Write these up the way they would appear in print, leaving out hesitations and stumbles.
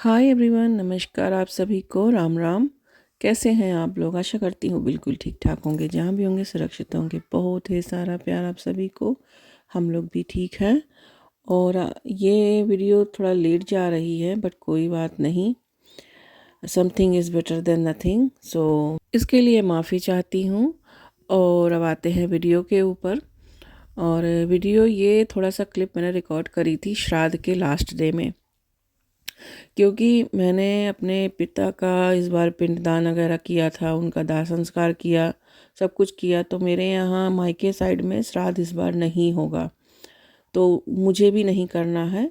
Hi everyone, नमस्कार आप सभी को। राम राम। कैसे हैं आप लोग? आशा करती हूँ बिल्कुल ठीक ठाक होंगे, जहाँ भी होंगे सुरक्षित होंगे। बहुत ही सारा प्यार आप सभी को। हम लोग भी ठीक हैं। और ये वीडियो थोड़ा लेट जा रही है, बट कोई बात नहीं। Something is better than nothing, so इसके लिए माफ़ी चाहती हूँ। और अब आते हैं वीडियो के ऊपर। और वीडियो ये थोड़ा सा क्लिप मैंने रिकॉर्ड करी थी श्राद्ध के लास्ट डे में, क्योंकि मैंने अपने पिता का इस बार पिंडदान वगैरह किया था, उनका दाह संस्कार किया, सब कुछ किया। तो मेरे यहाँ मायके साइड में श्राद्ध इस बार नहीं होगा, तो मुझे भी नहीं करना है।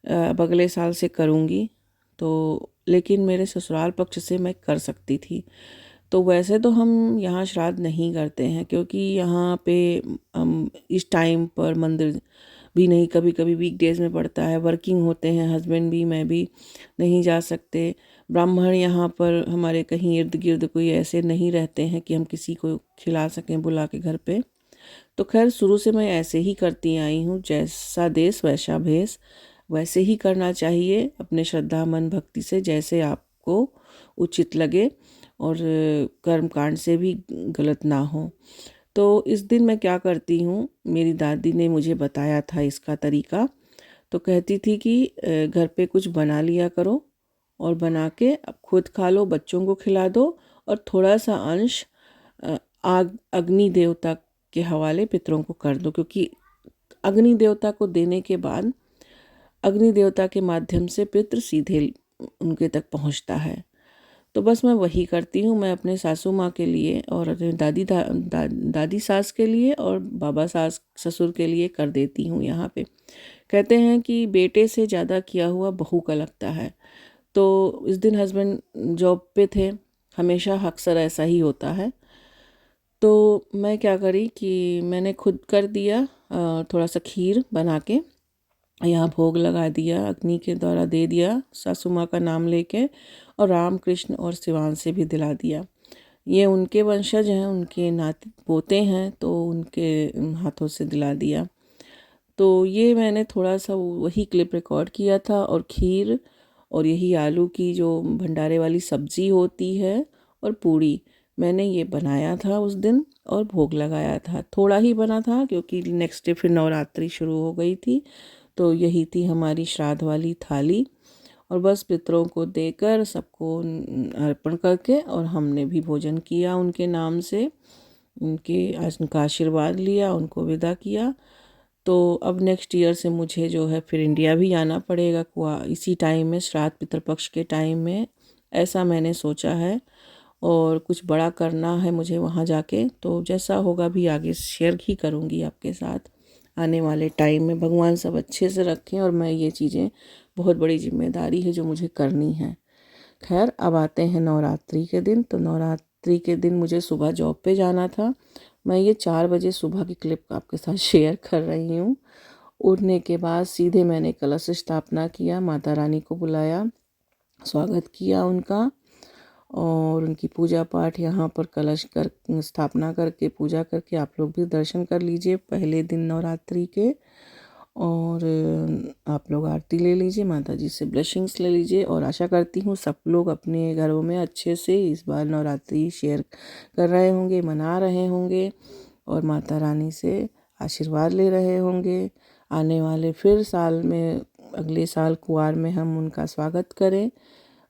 अब अगले साल से करूँगी। तो लेकिन मेरे ससुराल पक्ष से मैं कर सकती थी। तो वैसे तो हम यहाँ श्राद्ध नहीं करते हैं, क्योंकि यहाँ पे हम इस टाइम पर मंदिर भी नहीं, कभी कभी वीकडेज में पड़ता है, वर्किंग होते हैं हस्बैंड भी, मैं भी नहीं जा सकते। ब्राह्मण यहाँ पर हमारे कहीं इर्द गिर्द कोई ऐसे नहीं रहते हैं कि हम किसी को खिला सकें बुला के घर पे। तो खैर शुरू से मैं ऐसे ही करती आई हूँ, जैसा देश वैसा भेष। वैसे ही करना चाहिए अपने श्रद्धा मन भक्ति से, जैसे आपको उचित लगे और कर्म कांड से भी गलत ना हो। तो इस दिन मैं क्या करती हूँ, मेरी दादी ने मुझे बताया था इसका तरीका। तो कहती थी कि घर पे कुछ बना लिया करो और बना के अब खुद खा लो, बच्चों को खिला दो, और थोड़ा सा अंश आग अग्नि देवता के हवाले पितरों को कर दो, क्योंकि अग्नि देवता को देने के बाद अग्नि देवता के माध्यम से पितृ सीधे उनके तक पहुंचता है। तो बस मैं वही करती हूँ। मैं अपने सासू माँ के लिए और अपने दादी सास के लिए और बाबा सास ससुर के लिए कर देती हूँ यहाँ पे। कहते हैं कि बेटे से ज़्यादा किया हुआ बहू का लगता है। तो इस दिन हस्बैंड जॉब पे थे, हमेशा अक्सर ऐसा ही होता है। तो मैं क्या करी कि मैंने खुद कर दिया, थोड़ा सा खीर बना के यहाँ भोग लगा दिया, अग्नि के द्वारा दे दिया सासू माँ का नाम लेके, और राम कृष्ण और शिवान से भी दिला दिया। ये उनके वंशज हैं, उनके नाते पोते हैं, तो उनके हाथों से दिला दिया। तो ये मैंने थोड़ा सा वही क्लिप रिकॉर्ड किया था, और खीर और यही आलू की जो भंडारे वाली सब्ज़ी होती है और पूड़ी, मैंने ये बनाया था उस दिन और भोग लगाया था। थोड़ा ही बना था क्योंकि नेक्स्ट डे फिर नवरात्रि शुरू हो गई थी। तो यही थी हमारी श्राद्ध वाली थाली, और बस पितरों को देकर सबको अर्पण करके, और हमने भी भोजन किया उनके नाम से, उनका आशीर्वाद लिया, उनको विदा किया। तो अब नेक्स्ट ईयर से मुझे जो है फिर इंडिया भी आना पड़ेगा इसी टाइम में, श्राद्ध पितृपक्ष के टाइम में, ऐसा मैंने सोचा है। और कुछ बड़ा करना है मुझे वहाँ जाके, तो जैसा होगा भी आगे शेयर ही करूँगी आपके साथ आने वाले टाइम में। भगवान सब अच्छे से रखें, और मैं ये चीज़ें, बहुत बड़ी जिम्मेदारी है जो मुझे करनी है। खैर अब आते हैं नवरात्रि के दिन। तो नवरात्रि के दिन मुझे सुबह जॉब पे जाना था। मैं ये 4 बजे सुबह की क्लिप आपके साथ शेयर कर रही हूँ। उठने के बाद सीधे मैंने कलश स्थापना किया, माता रानी को बुलाया, स्वागत किया उनका, और उनकी पूजा पाठ यहाँ पर कलश कर स्थापना करके पूजा करके, आप लोग भी दर्शन कर लीजिए पहले दिन नवरात्रि के। और आप लोग आरती ले लीजिए, माता जी से ब्लेसिंग्स ले लीजिए। और आशा करती हूँ सब लोग अपने घरों में अच्छे से इस बार नवरात्रि शेयर कर रहे होंगे, मना रहे होंगे, और माता रानी से आशीर्वाद ले रहे होंगे। आने वाले फिर साल में, अगले साल कुआर में हम उनका स्वागत करें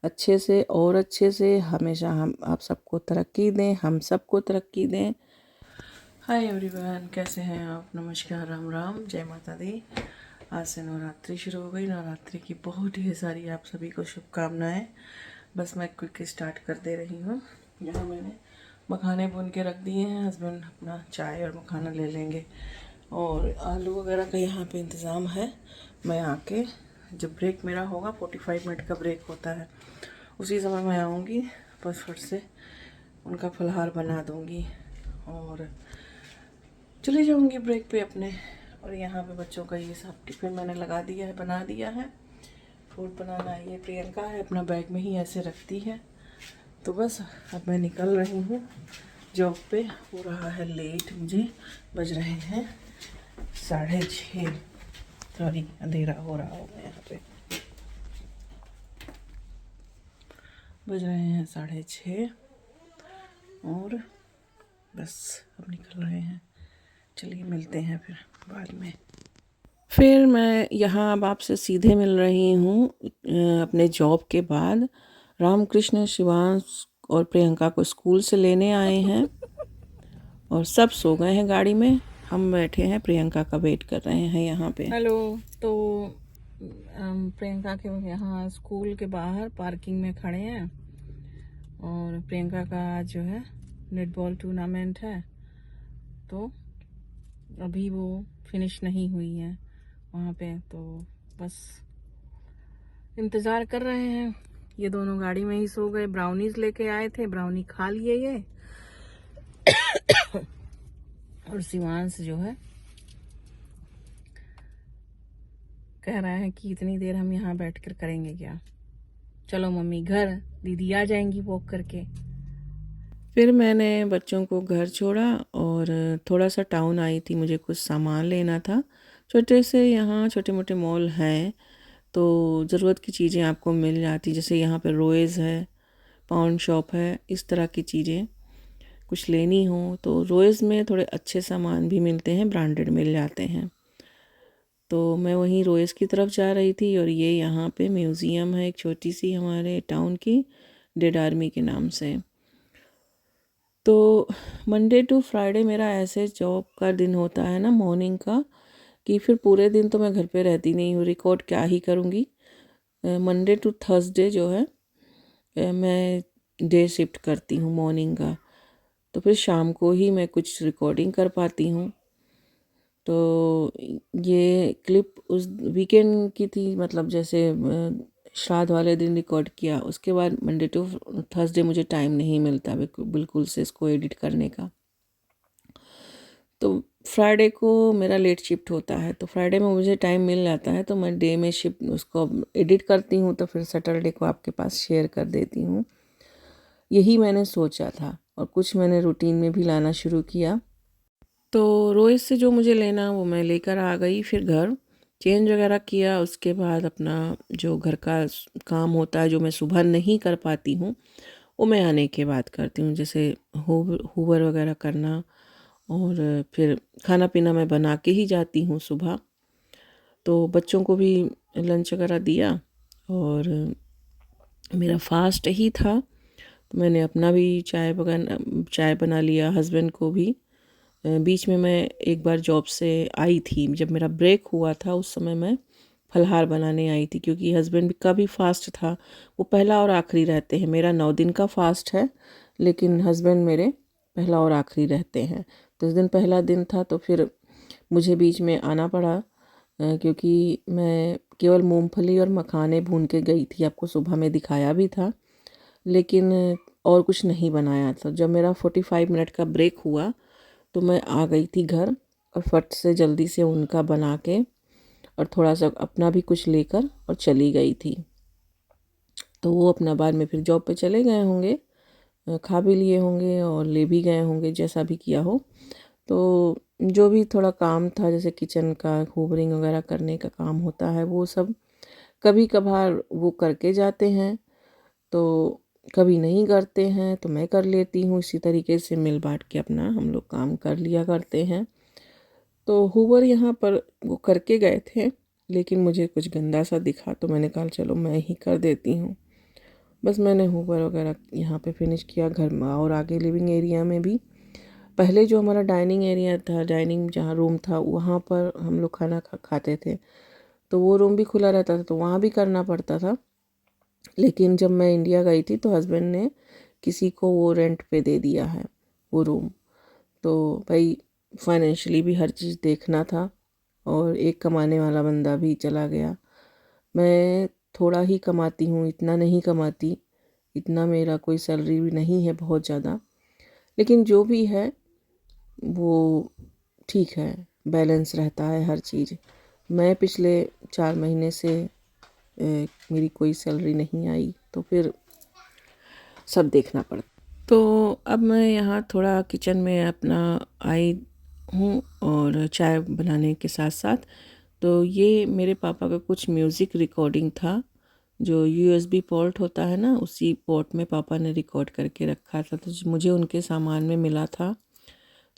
अच्छे से और अच्छे से। हमेशा हम आप सबको तरक्की दें, हम सबको तरक्की दें। हाय एवरीवन, कैसे हैं आप? नमस्कार, राम राम, जय माता दी। आज से नवरात्रि शुरू हो गई। नवरात्रि की बहुत ढेर सारी आप सभी को शुभकामनाएं। बस मैं क्विक स्टार्ट कर दे रही हूँ। यहाँ मैंने मखाने भून के रख दिए हैं, हस्बैंड अपना चाय और मखाना ले लेंगे, और आलू वगैरह का यहाँ पे इंतज़ाम है। मैं आके जब ब्रेक मेरा होगा, 45 मिनट का ब्रेक होता है, उसी समय मैं आऊँगी, बस फट से उनका फलहार बना दूँगी और चली जाऊँगी ब्रेक पे अपने। और यहाँ पे बच्चों का ये सब टिफ़िन मैंने लगा दिया है, बना दिया है। फूड बनाना ये प्रियंका है, अपना बैग में ही ऐसे रखती है। तो बस अब मैं निकल रही हूँ जॉब पे। हो रहा है लेट, मुझे बज रहे हैं 6:30, सॉरी अंधेरा हो रहा होगा यहाँ पे। बज रहे हैं 6:30 और बस अब निकल रहे हैं। चलिए मिलते हैं फिर बाद में। फिर मैं यहाँ अब आपसे सीधे मिल रही हूँ अपने जॉब के बाद। रामकृष्ण, शिवांश और प्रियंका को स्कूल से लेने आए हैं और सब सो गए हैं गाड़ी में। हम बैठे हैं, प्रियंका का वेट कर रहे हैं यहाँ पे। हेलो। तो प्रियंका के यहाँ स्कूल के बाहर पार्किंग में खड़े हैं और प्रियंका का आज जो है नेटबॉल टूर्नामेंट है, तो अभी वो फिनिश नहीं हुई है वहाँ पे, तो बस इंतज़ार कर रहे हैं। ये दोनों गाड़ी में ही सो गए। ब्राउनीज लेके आए थे, ब्राउनी खा लिए ये। और शिवांश जो है कह रहा है कि इतनी देर हम यहाँ बैठकर करेंगे क्या, चलो मम्मी घर, दीदी आ जाएंगी वॉक करके। फिर मैंने बच्चों को घर छोड़ा और थोड़ा सा टाउन आई थी, मुझे कुछ सामान लेना था। छोटे से यहाँ छोटे मोटे मॉल हैं तो ज़रूरत की चीज़ें आपको मिल जाती, जैसे यहाँ पे रोएज़ है, पाउंड शॉप है, इस तरह की चीज़ें कुछ लेनी हो तो रोएज़ में थोड़े अच्छे सामान भी मिलते हैं, ब्रांडेड मिल जाते हैं। तो मैं वहीं रोएज़ की तरफ जा रही थी और ये यहाँ पे म्यूज़ियम है एक छोटी सी हमारे टाउन की, डेड आर्मी के नाम से। तो मंडे टू फ्राइडे मेरा ऐसे जॉब का दिन होता है ना मॉर्निंग का, कि फिर पूरे दिन तो मैं घर पे रहती नहीं हूँ, रिकॉर्ड क्या ही करूँगी। मंडे टू थर्सडे जो है मैं डे शिफ्ट करती हूँ मॉर्निंग का, तो फिर शाम को ही मैं कुछ रिकॉर्डिंग कर पाती हूँ। तो ये क्लिप उस वीकेंड की थी, मतलब जैसे श्राद्ध वाले दिन रिकॉर्ड किया, उसके बाद मंडे टू थर्सडे मुझे टाइम नहीं मिलता बिल्कुल से इसको एडिट करने का। तो फ्राइडे को मेरा लेट शिफ्ट होता है, तो फ्राइडे में मुझे टाइम मिल जाता है तो मैं डे में शिफ्ट उसको एडिट करती हूँ, तो फिर सैटरडे को आपके पास शेयर कर देती हूँ। यही मैंने सोचा था और कुछ मैंने रूटीन में भी लाना शुरू किया। तो रोहित से जो मुझे लेना वो मैं लेकर आ गई, फिर घर चेंज वगैरह किया। उसके बाद अपना जो घर का काम होता है जो मैं सुबह नहीं कर पाती हूँ वो मैं आने के बाद करती हूँ, जैसे हूवर वगैरह करना, और फिर खाना पीना मैं बना के ही जाती हूँ सुबह। तो बच्चों को भी लंच वगैरह दिया और मेरा फास्ट ही था, तो मैंने अपना भी चाय बना लिया, हस्बैंड को भी। बीच में मैं एक बार जॉब से आई थी, जब मेरा ब्रेक हुआ था उस समय मैं फलहार बनाने आई थी, क्योंकि हस्बैंड का भी फास्ट था। वो पहला और आखिरी रहते हैं, मेरा 9 दिन का फास्ट है लेकिन हस्बैंड मेरे पहला और आखिरी रहते हैं। तो इस दिन पहला दिन था तो फिर मुझे बीच में आना पड़ा, क्योंकि मैं केवल मूंगफली और मखाने भून के गई थी, आपको सुबह में दिखाया भी था, लेकिन और कुछ नहीं बनाया था। जब मेरा 45 मिनट का ब्रेक हुआ तो मैं आ गई थी घर और फट से जल्दी से उनका बना के और थोड़ा सा अपना भी कुछ लेकर और चली गई थी। तो वो अपना बाद में फिर जॉब पे चले गए होंगे, खा भी लिए होंगे और ले भी गए होंगे, जैसा भी किया हो। तो जो भी थोड़ा काम था जैसे किचन का होवरिंग वगैरह करने का काम होता है वो सब कभी कभार वो करके जाते हैं, तो कभी नहीं करते हैं तो मैं कर लेती हूँ। इसी तरीके से मिल बांट के अपना हम लोग काम कर लिया करते हैं। तो हूवर यहाँ पर वो करके गए थे लेकिन मुझे कुछ गंदा सा दिखा तो मैंने कहा चलो मैं ही कर देती हूँ। बस मैंने हूवर वगैरह यहाँ पे फिनिश किया घर में, और आगे लिविंग एरिया में भी। पहले जो हमारा डाइनिंग एरिया था, डाइनिंग जहाँ रूम था, वहाँ पर हम लोग खाना खाते थे, तो वो रूम भी खुला रहता था तो वहाँ भी करना पड़ता था। लेकिन जब मैं इंडिया गई थी तो हस्बैंड ने किसी को वो रेंट पे दे दिया है वो रूम। तो भाई फाइनेंशियली भी हर चीज़ देखना था और एक कमाने वाला बंदा भी चला गया। मैं थोड़ा ही कमाती हूँ, इतना नहीं कमाती, इतना मेरा कोई सैलरी भी नहीं है बहुत ज़्यादा, लेकिन जो भी है वो ठीक है, बैलेंस रहता है हर चीज़। मैं पिछले 4 महीने से मेरी कोई सैलरी नहीं आई तो फिर सब देखना पड़ता। तो अब मैं यहाँ थोड़ा किचन में अपना आई हूँ और चाय बनाने के साथ साथ, तो ये मेरे पापा का कुछ म्यूज़िक रिकॉर्डिंग था जो यूएसबी पोर्ट होता है ना, उसी पोर्ट में पापा ने रिकॉर्ड करके रखा था, तो मुझे उनके सामान में मिला था।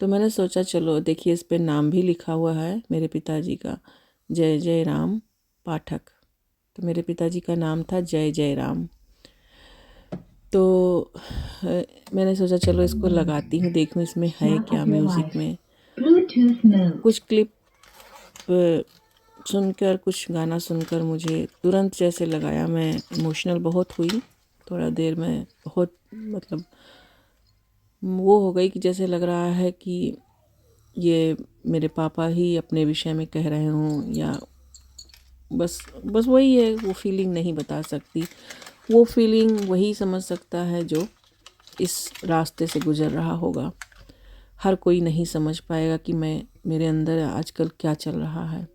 तो मैंने सोचा चलो देखिए, इस पे नाम भी लिखा हुआ है मेरे पिताजी का, जय जय राम पाठक। तो मेरे पिताजी का नाम था जय जय राम। तो मैंने सोचा चलो इसको लगाती हूँ, देखूँ इसमें है क्या म्यूज़िक में। कुछ क्लिप सुनकर, कुछ गाना सुनकर मुझे तुरंत जैसे लगाया, मैं इमोशनल बहुत हुई। थोड़ा देर में बहुत मतलब वो हो गई कि जैसे लग रहा है कि ये मेरे पापा ही अपने विषय में कह रहे हों, या बस बस वही है, वो फीलिंग नहीं बता सकती। वो फीलिंग वही समझ सकता है जो इस रास्ते से गुज़र रहा होगा। हर कोई नहीं समझ पाएगा कि मेरे अंदर आजकल क्या चल रहा है,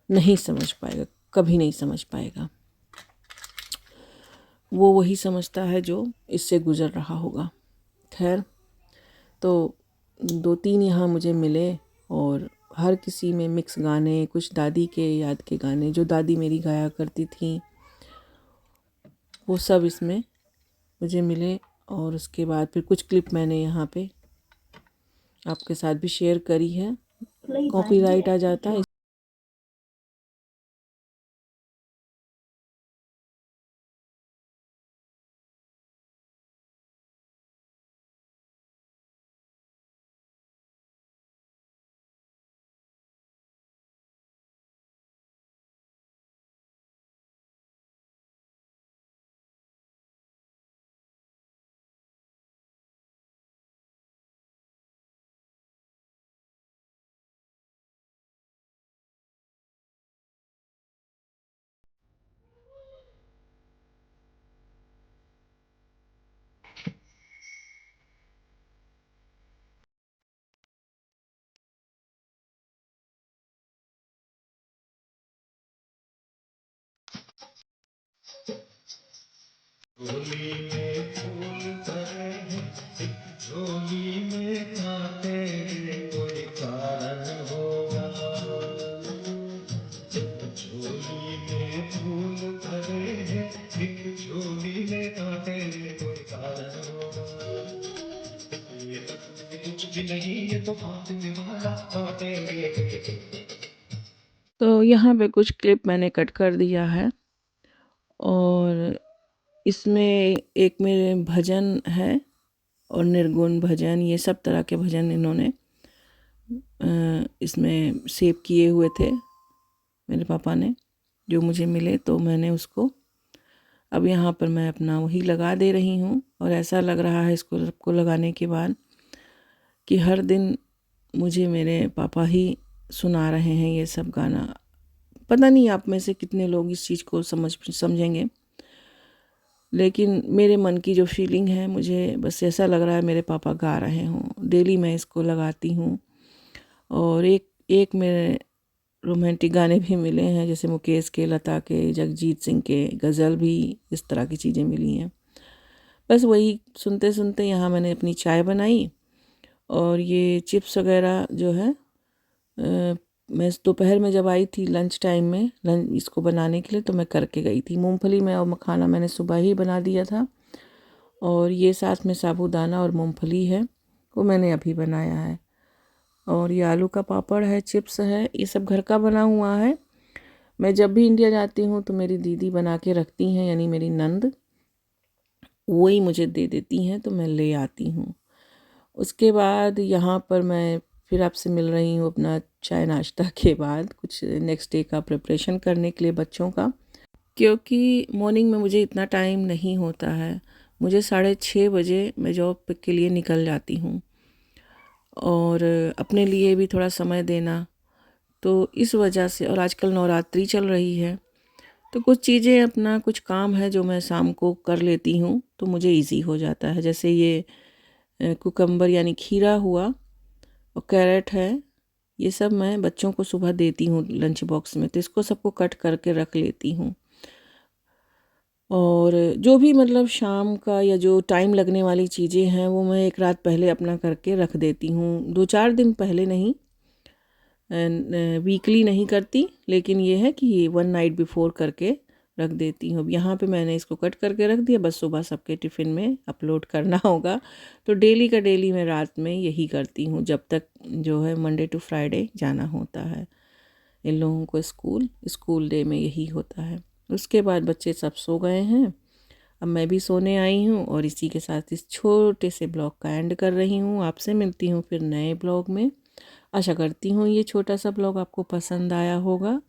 नहीं समझ पाएगा, कभी नहीं समझ पाएगा। वो वही समझता है जो इससे गुज़र रहा होगा। खैर, तो 2-3 यहाँ मुझे मिले, और हर किसी में मिक्स गाने, कुछ दादी के याद के गाने जो दादी मेरी गाया करती थी, वो सब इसमें मुझे मिले। और उसके बाद फिर कुछ क्लिप मैंने यहाँ पे आपके साथ भी शेयर करी है। कॉपीराइट आ जाता है। झोली में फूल भरे हैं, एक झोली में कांटे, कोई कारण होगा। झोली में फूल भरे हैं, एक झोली में कांटे, कोई कारण होगा। ये कुछ भी नहीं, ये तो फातिमे वाला बातें। तो यहाँ पे कुछ क्लिप मैंने कट कर दिया है, और इसमें एक मेरे भजन है और निर्गुण भजन, ये सब तरह के भजन इन्होंने इसमें सेव किए हुए थे मेरे पापा ने, जो मुझे मिले। तो मैंने उसको अब यहाँ पर मैं अपना वही लगा दे रही हूँ, और ऐसा लग रहा है इसको सबको लगाने के बाद कि हर दिन मुझे मेरे पापा ही सुना रहे हैं ये सब गाना। पता नहीं आप में से कितने लोग इस चीज़ को समझेंगे, लेकिन मेरे मन की जो फीलिंग है, मुझे बस ऐसा लग रहा है मेरे पापा गा रहे हों। डेली मैं इसको लगाती हूँ। और एक एक मेरे रोमांटिक गाने भी मिले हैं, जैसे मुकेश के, लता के, जगजीत सिंह के, गज़ल भी, इस तरह की चीज़ें मिली हैं। बस वही सुनते सुनते यहाँ मैंने अपनी चाय बनाई, और ये चिप्स वगैरह जो है मैं दोपहर में जब आई थी लंच टाइम में, लंच इसको बनाने के लिए, तो मैं करके गई थी। मूंगफली में और मखाना मैंने सुबह ही बना दिया था, और ये साथ में साबूदाना और मूंगफली है, वो मैंने अभी बनाया है। और ये आलू का पापड़ है, चिप्स है, ये सब घर का बना हुआ है। मैं जब भी इंडिया जाती हूँ तो मेरी दीदी बना के रखती हैं, यानी मेरी नंद, वही मुझे दे देती हैं, तो मैं ले आती हूँ। उसके बाद यहाँ पर मैं फिर आपसे मिल रही हूँ अपना चाय नाश्ता के बाद, कुछ नेक्स्ट डे का प्रिपरेशन करने के लिए बच्चों का, क्योंकि मॉर्निंग में मुझे इतना टाइम नहीं होता है। मुझे 6:30 बजे मैं जॉब के लिए निकल जाती हूँ, और अपने लिए भी थोड़ा समय देना, तो इस वजह से। और आजकल नवरात्रि चल रही है, तो कुछ चीज़ें, अपना कुछ काम है जो मैं शाम को कर लेती हूँ, तो मुझे इजी हो जाता है। जैसे ये कुकम्बर यानी खीरा हुआ, और कैरेट है, ये सब मैं बच्चों को सुबह देती हूँ लंच बॉक्स में, तो इसको सबको कट करके रख लेती हूँ। और जो भी मतलब शाम का या जो टाइम लगने वाली चीज़ें हैं, वो मैं एक रात पहले अपना करके रख देती हूँ। 2-4 दिन पहले नहीं, वीकली नहीं करती, लेकिन ये है कि 1 नाइट बिफोर करके रख देती हूँ। अब यहाँ पे मैंने इसको कट करके रख दिया, बस सुबह सबके टिफ़िन में अपलोड करना होगा। तो डेली का डेली मैं रात में यही करती हूँ, जब तक जो है मंडे टू फ्राइडे जाना होता है इन लोगों को स्कूल डे में यही होता है। उसके बाद बच्चे सब सो गए हैं, अब मैं भी सोने आई हूँ और इसी के साथ इस छोटे से ब्लॉग का एंड कर रही हूँ। आपसे मिलती हूँ फिर नए ब्लॉग में। आशा करती हूँ ये छोटा सा ब्लॉग आपको पसंद आया होगा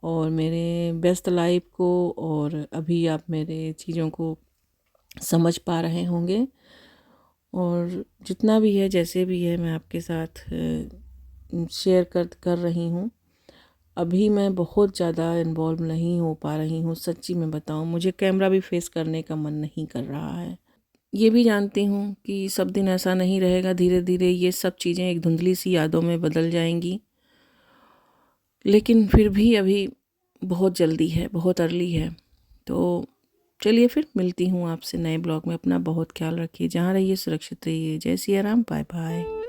और मेरे व्यस्त लाइफ को और अभी आप मेरे चीज़ों को समझ पा रहे होंगे। और जितना भी है जैसे भी है मैं आपके साथ शेयर कर रही हूँ। अभी मैं बहुत ज़्यादा इन्वॉल्व नहीं हो पा रही हूँ, सच्ची में बताऊँ मुझे कैमरा भी फेस करने का मन नहीं कर रहा है। ये भी जानती हूँ कि सब दिन ऐसा नहीं रहेगा, धीरे धीरे ये सब चीज़ें एक धुंधली सी यादों में बदल जाएंगी, लेकिन फिर भी अभी बहुत जल्दी है, बहुत अर्ली है। तो चलिए फिर मिलती हूँ आपसे नए ब्लॉग में। अपना बहुत ख्याल रखिए, जहाँ रहिए सुरक्षित रहिए। जय सिया राम, बाय बाय।